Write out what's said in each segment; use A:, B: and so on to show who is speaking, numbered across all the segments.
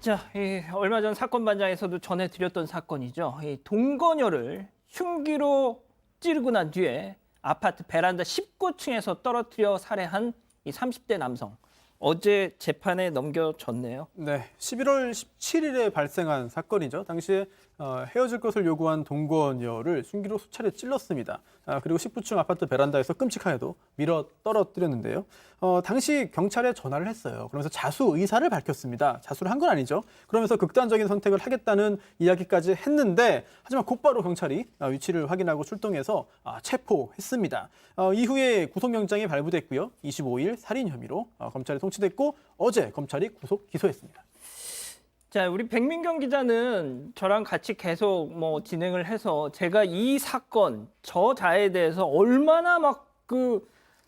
A: 자, 얼마 전 사건 반장에서도 전해드렸던 사건이죠. 이 동거녀를 흉기로 찌르고 난 뒤에 아파트 베란다 19층에서 떨어뜨려 살해한 이 30대 남성. 어제 재판에 넘겨졌네요.
B: 네, 11월 17일에 발생한 사건이죠. 당시에 헤어질 것을 요구한 동거녀를 흉기로 수차례 찔렀습니다. 그리고 19층 아파트 베란다에서 끔찍하게도 밀어 떨어뜨렸는데요. 당시 경찰에 전화를 했어요. 그러면서 자수 의사를 밝혔습니다. 자수를 한 건 아니죠. 그러면서 극단적인 선택을 하겠다는 이야기까지 했는데 하지만 곧바로 경찰이 위치를 확인하고 출동해서 체포했습니다. 이후에 구속영장이 발부됐고요. 25일 살인 혐의로 검찰에 송치됐고 어제 검찰이 구속 기소했습니다.
A: 자, 우리 백민경 기자는 저랑 같이 계속 진행을 해서 제가 이 사건, 저자에 대해서 얼마나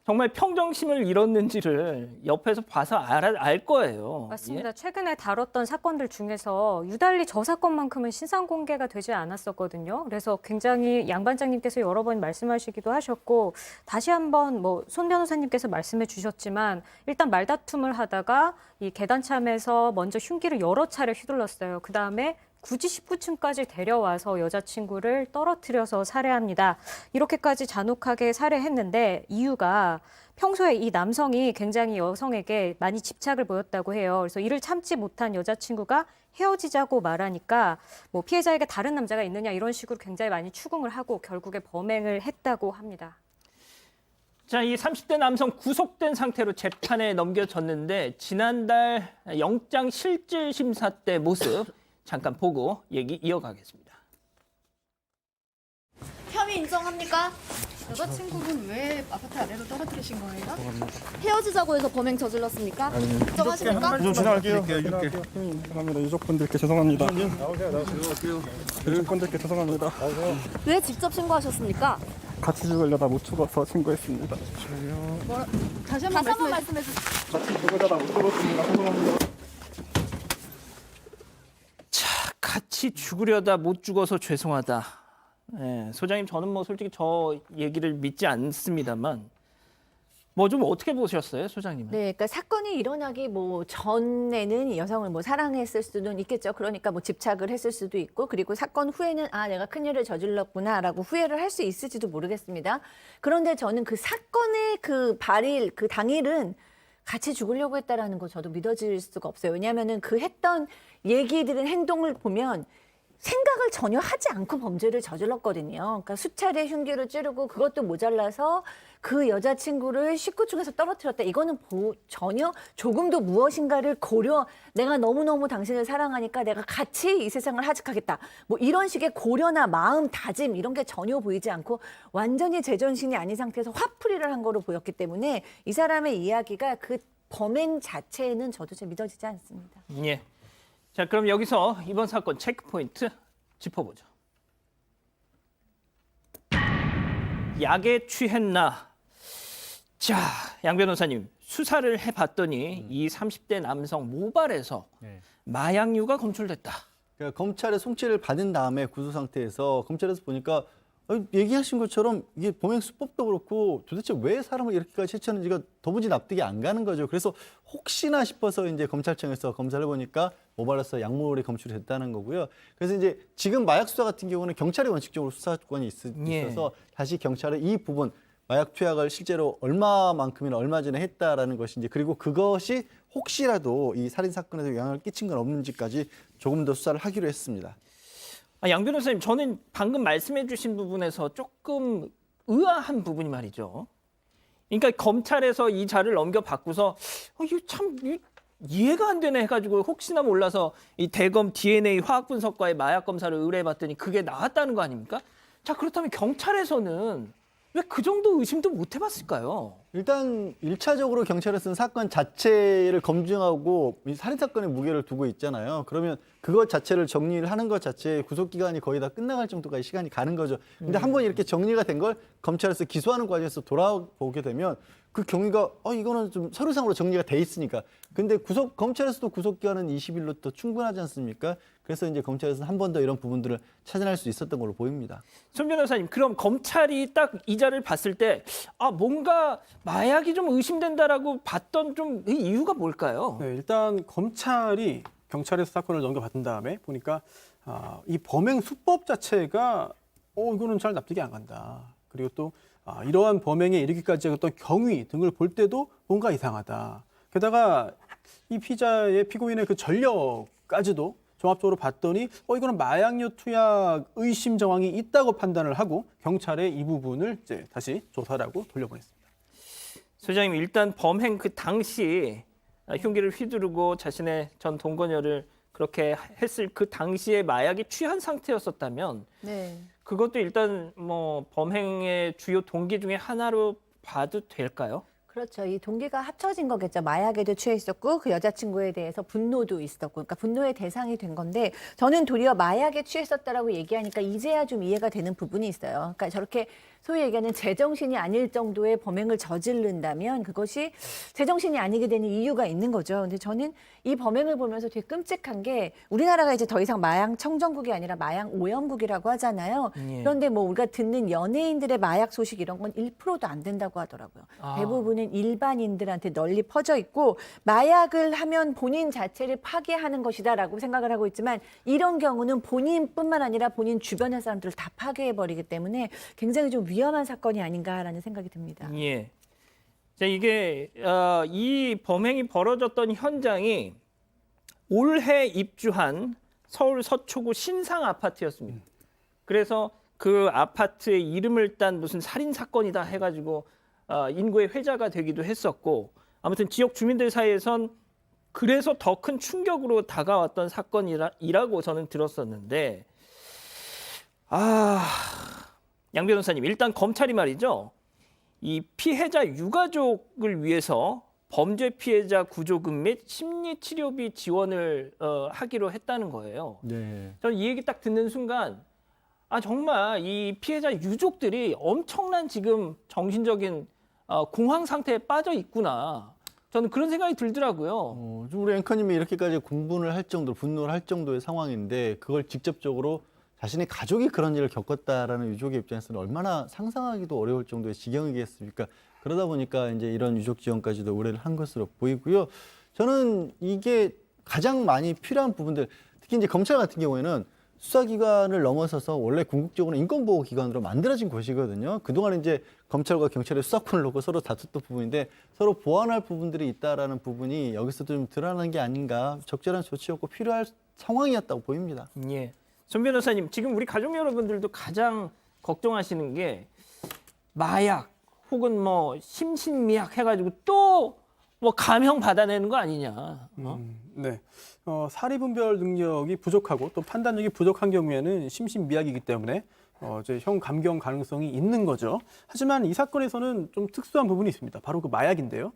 A: 정말 평정심을 잃었는지를 옆에서 봐서 알 거예요.
C: 맞습니다. 최근에 다뤘던 사건들 중에서 유달리 저 사건만큼은 신상 공개가 되지 않았었거든요. 그래서 굉장히 양 반장님께서 여러 번 말씀하시기도 하셨고 다시 한번 손 변호사님께서 말씀해 주셨지만 일단 말다툼을 하다가 이 계단참에서 먼저 흉기를 여러 차례 휘둘렀어요. 그다음에 굳이 19층까지 데려와서 여자친구를 떨어뜨려서 살해합니다. 이렇게까지 잔혹하게 살해했는데 이유가 평소에 이 남성이 굉장히 여성에게 많이 집착을 보였다고 해요. 그래서 이를 참지 못한 여자친구가 헤어지자고 말하니까 피해자에게 다른 남자가 있느냐 이런 식으로 굉장히 많이 추궁을 하고 결국에 범행을 했다고 합니다.
A: 자, 이 30대 남성 구속된 상태로 재판에 넘겨졌는데 지난달 영장 실질 심사 때 모습 잠깐 보고 얘기 이어가겠습니다.
D: 혐의 인정합니까?
E: 여자친구분 왜 아파트 아래로 떨어뜨리신 거예요?
D: 헤어지자고 해서 범행 저질렀습니까? 인정하십니까?
F: 좀 지나갈게요. 죄송합니다. 유족분들께 죄송합니다. 유족분들께 죄송합니다.
D: 왜 직접 신고하셨습니까?
F: 같이 죽으려다 못 죽어서 신고했습니다.
E: 다시
D: 다시 한번 말씀해 주세요.
F: 같이 죽으려다 못 죽었습니다. 죄송합니다.
A: 같이 죽으려다 못 죽어서 죄송하다. 소장님, 저는 솔직히 저 얘기를 믿지 않습니다만 좀 어떻게 보셨어요, 소장님은?
G: 네, 그러니까 사건이 일어나기 전에는 이 여성을 사랑했을 수도 있겠죠. 그러니까 집착을 했을 수도 있고, 그리고 사건 후에는 내가 큰일을 저질렀구나라고 후회를 할 수 있을지도 모르겠습니다. 그런데 저는 그 사건의 그 발일, 그 당일은 같이 죽으려고 했다라는 거 저도 믿어질 수가 없어요. 왜냐하면은 그 했던 얘기들은 행동을 보면 생각을 전혀 하지 않고 범죄를 저질렀거든요. 그러니까 수차례 흉기를 찌르고 그것도 모자라서 그 여자친구를 19층에서 떨어뜨렸다. 이거는 전혀 조금도 무엇인가를 내가 너무너무 당신을 사랑하니까 내가 같이 이 세상을 하직하겠다. 이런 식의 고려나 마음 다짐 이런 게 전혀 보이지 않고 완전히 제정신이 아닌 상태에서 화풀이를 한 거로 보였기 때문에 이 사람의 이야기가 그 범행 자체는 저도 잘 믿어지지 않습니다.
A: 예. 자, 그럼 여기서 이번 사건 체크포인트 짚어보죠. 약에 취했나? 자, 양 변호사님, 수사를 해봤더니 이 30대 남성 모발에서 마약류가 검출됐다.
H: 그러니까 검찰의 송치를 받은 다음에 구수 상태에서 검찰에서 보니까 얘기하신 것처럼 이게 범행 수법도 그렇고 도대체 왜 사람을 이렇게까지 해쳤는지가 도무지 납득이 안 가는 거죠. 그래서 혹시나 싶어서 이제 검찰청에서 검사를 해보니까 모발에서 약물이 검출이 됐다는 거고요. 그래서 이제 지금 마약 수사 같은 경우는 경찰이 원칙적으로 수사권이 있어서 다시 경찰은 이 부분 마약 투약을 실제로 얼마만큼이나 얼마 전에 했다라는 것인지 그리고 그것이 혹시라도 이 살인 사건에서 영향을 끼친 건 없는지까지 조금 더 수사를 하기로 했습니다.
A: 양 변호사님, 저는 방금 말씀해 주신 부분에서 조금 의아한 부분이 말이죠. 그러니까 검찰에서 이 자를 넘겨받고서 이거 참 이해가 안 되네 해가지고 혹시나 몰라서 이 대검 DNA 화학분석과의 마약 검사를 의뢰해봤더니 그게 나왔다는 거 아닙니까? 자, 그렇다면 경찰에서는 왜 그 정도 의심도 못 해봤을까요?
H: 일단 1차적으로 경찰에서는 사건 자체를 검증하고 이 살인사건의 무게를 두고 있잖아요. 그러면 그것 자체를 정리를 하는 것 자체에 구속기간이 거의 다 끝나갈 정도까지 시간이 가는 거죠. 근데 한번 이렇게 정리가 된 걸 검찰에서 기소하는 과정에서 돌아보게 되면 그 경위가 이거는 좀 서류상으로 정리가 돼 있으니까. 근데 검찰에서도 구속기간은 20일로 더 충분하지 않습니까? 그래서 이제 검찰에서는 한 번 더 이런 부분들을 찾아낼 수 있었던 걸로 보입니다.
A: 손 변호사님, 그럼 검찰이 딱 이 자를 봤을 때 뭔가 마약이 좀 의심된다라고 봤던 좀 이유가 뭘까요?
B: 네, 일단 검찰이 경찰에서 사건을 넘겨받은 다음에 보니까 이 범행 수법 자체가 이거는 잘 납득이 안 간다. 그리고 또 이러한 범행에 이르기까지 어떤 경위 등을 볼 때도 뭔가 이상하다. 게다가 이 피고인의 그 전력까지도 종합적으로 봤더니 이거는 마약류 투약 의심 정황이 있다고 판단을 하고 경찰에 이 부분을 이제 다시 조사라고 돌려보냈습니다.
A: 소장님, 일단 범행 그 당시 흉기를 휘두르고 자신의 전 동거녀를 그렇게 했을 그 당시에 마약에 취한 상태였었다면
G: 네.
A: 그것도 일단 뭐 범행의 주요 동기 중에 하나로 봐도 될까요?
G: 그렇죠. 이 동기가 합쳐진 거겠죠. 마약에도 취해 있었고 그 여자친구에 대해서 분노도 있었고 그러니까 분노의 대상이 된 건데 저는 도리어 마약에 취했었다라고 얘기하니까 이제야 좀 이해가 되는 부분이 있어요. 그러니까 저렇게 소위 얘기하는 제정신이 아닐 정도의 범행을 저지른다면 그것이 제정신이 아니게 되는 이유가 있는 거죠. 근데 저는 이 범행을 보면서 되게 끔찍한 게 우리나라가 이제 더 이상 마약 청정국이 아니라 마약 오염국이라고 하잖아요.
A: 예.
G: 그런데 뭐 우리가 듣는 연예인들의 마약 소식 이런 건 1%도 안 된다고 하더라고요. 대부분은 일반인들한테 널리 퍼져 있고 마약을 하면 본인 자체를 파괴하는 것이다라고 생각을 하고 있지만 이런 경우는 본인뿐만 아니라 본인 주변의 사람들을 다 파괴해버리기 때문에 굉장히 좀 위험한 사건이 아닌가라는 생각이 듭니다.
A: 예. 자, 이게 이 범행이 벌어졌던 현장이 올해 입주한 서울 서초구 신상 아파트였습니다. 그래서 그 아파트의 이름을 딴 무슨 살인 사건이다 해가지고 인구의 회자가 되기도 했었고 아무튼 지역 주민들 사이에선 그래서 더 큰 충격으로 다가왔던 사건이라고 저는 들었었는데 양 변호사님, 일단 검찰이 말이죠. 이 피해자 유가족을 위해서 범죄 피해자 구조금 및 심리치료비 지원을 하기로 했다는 거예요.
H: 네.
A: 저는 이 얘기 딱 듣는 순간 정말 이 피해자 유족들이 엄청난 지금 정신적인 공황 상태에 빠져 있구나. 저는 그런 생각이 들더라고요.
H: 좀 우리 앵커님이 이렇게까지 공분을 할 정도로 분노를 할 정도의 상황인데 그걸 직접적으로 자신의 가족이 그런 일을 겪었다라는 유족의 입장에서는 얼마나 상상하기도 어려울 정도의 지경이겠습니까? 그러다 보니까 이제 이런 유족 지원까지도 의뢰를 한 것으로 보이고요. 저는 이게 가장 많이 필요한 부분들, 특히 이제 검찰 같은 경우에는 수사기관을 넘어서서 원래 궁극적으로 인권보호기관으로 만들어진 곳이거든요. 그동안 이제 검찰과 경찰의 수사권을 놓고 서로 다퉜던 부분인데 서로 보완할 부분들이 있다라는 부분이 여기서도 좀 드러나는 게 아닌가, 적절한 조치였고 필요할 상황이었다고 보입니다.
A: 예. 손 변호사님, 지금 우리 가족 여러분들도 가장 걱정하시는 게 마약 혹은 뭐 심신미약 해가지고 또 뭐 감형 받아내는 거 아니냐.
B: 네. 사리분별 능력이 부족하고 또 판단력이 부족한 경우에는 심신미약이기 때문에 이제 형 감경 가능성이 있는 거죠. 하지만 이 사건에서는 좀 특수한 부분이 있습니다. 바로 그 마약인데요.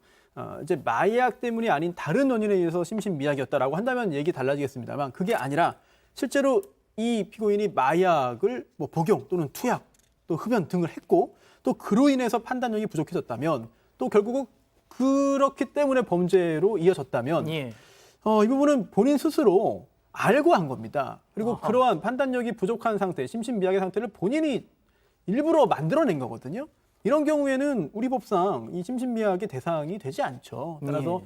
B: 이제 마약 때문이 아닌 다른 원인에 의해서 심신미약이었다라고 한다면 얘기 달라지겠습니다만 그게 아니라 실제로 이 피고인이 마약을 뭐 복용 또는 투약 또 흡연 등을 했고 또 그로 인해서 판단력이 부족해졌다면 또 결국은 그렇기 때문에 범죄로 이어졌다면
A: 예.
B: 이 부분은 본인 스스로 알고 한 겁니다. 그리고 그러한 판단력이 부족한 상태, 심신미약의 상태를 본인이 일부러 만들어낸 거거든요. 이런 경우에는 우리 법상 이 심신미약의 대상이 되지 않죠. 따라서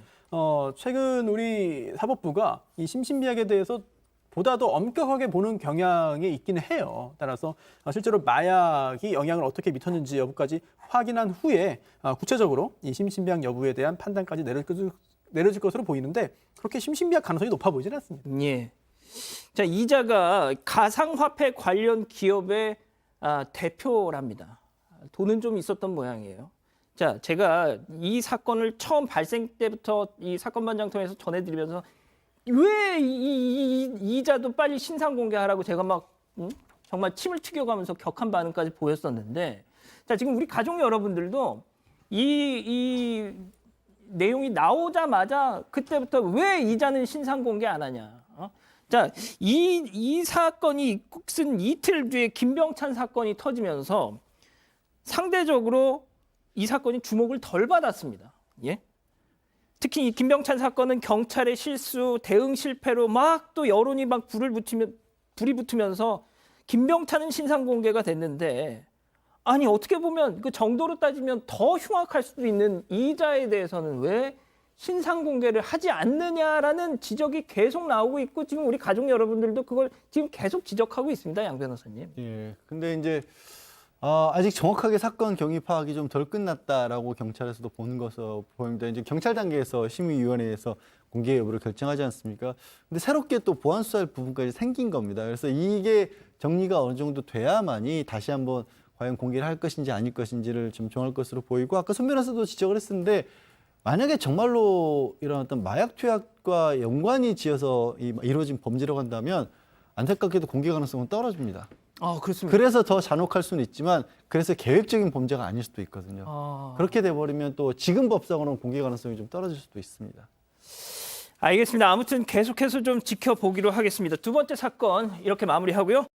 B: 최근 우리 사법부가 이 심신미약에 대해서 보다 더 엄격하게 보는 경향이 있기는 해요. 따라서 실제로 마약이 영향을 어떻게 미쳤는지 여부까지 확인한 후에 구체적으로 이 심신미약 여부에 대한 판단까지 내려질 것으로 보이는데 그렇게 심신미약 가능성이 높아 보이지는 않습니다.
A: 예. 자, 이자가 가상화폐 관련 기업의 대표랍니다. 돈은 좀 있었던 모양이에요. 자, 제가 이 사건을 처음 발생 때부터 이 사건 반장 통해서 전해드리면서 왜 이자도 빨리 신상 공개하라고 제가 막 정말 침을 튀겨가면서 격한 반응까지 보였었는데 자, 지금 우리 가족 여러분들도 이 내용이 나오자마자 그때부터 왜 이자는 신상 공개 안 하냐. 자, 이 사건이 쓴 이틀 뒤에 김병찬 사건이 터지면서 상대적으로 이 사건이 주목을 덜 받았습니다. 예? 특히 이 김병찬 사건은 경찰의 실수, 대응 실패로 막 또 여론이 막 불이 붙으면서 김병찬은 신상 공개가 됐는데 아니 어떻게 보면 그 정도로 따지면 더 흉악할 수도 있는 이자에 대해서는 왜 신상 공개를 하지 않느냐라는 지적이 계속 나오고 있고 지금 우리 가족 여러분들도 그걸 지금 계속 지적하고 있습니다, 양 변호사님.
H: 예. 근데 이제 아직 정확하게 사건 경위 파악이 좀 덜 끝났다라고 경찰에서도 보는 것으로 보입니다. 이제 경찰 단계에서 심의위원회에서 공개 여부를 결정하지 않습니까? 근데 새롭게 또 보완 수사할 부분까지 생긴 겁니다. 그래서 이게 정리가 어느 정도 돼야만이 다시 한번 과연 공개를 할 것인지 아닐 것인지를 좀 정할 것으로 보이고, 아까 손 변호사도 지적을 했었는데 만약에 정말로 이런 어떤 마약 투약과 연관이 지어서 이루어진 범죄라고 한다면 안타깝게도 공개 가능성은 떨어집니다.
A: 아, 그렇습니다.
H: 그래서 더 잔혹할 수는 있지만 그래서 계획적인 범죄가 아닐 수도 있거든요. 그렇게 돼버리면 또 지금 법상으로는 공개 가능성이 좀 떨어질 수도 있습니다.
A: 알겠습니다. 아무튼 계속해서 좀 지켜보기로 하겠습니다. 두 번째 사건 이렇게 마무리하고요.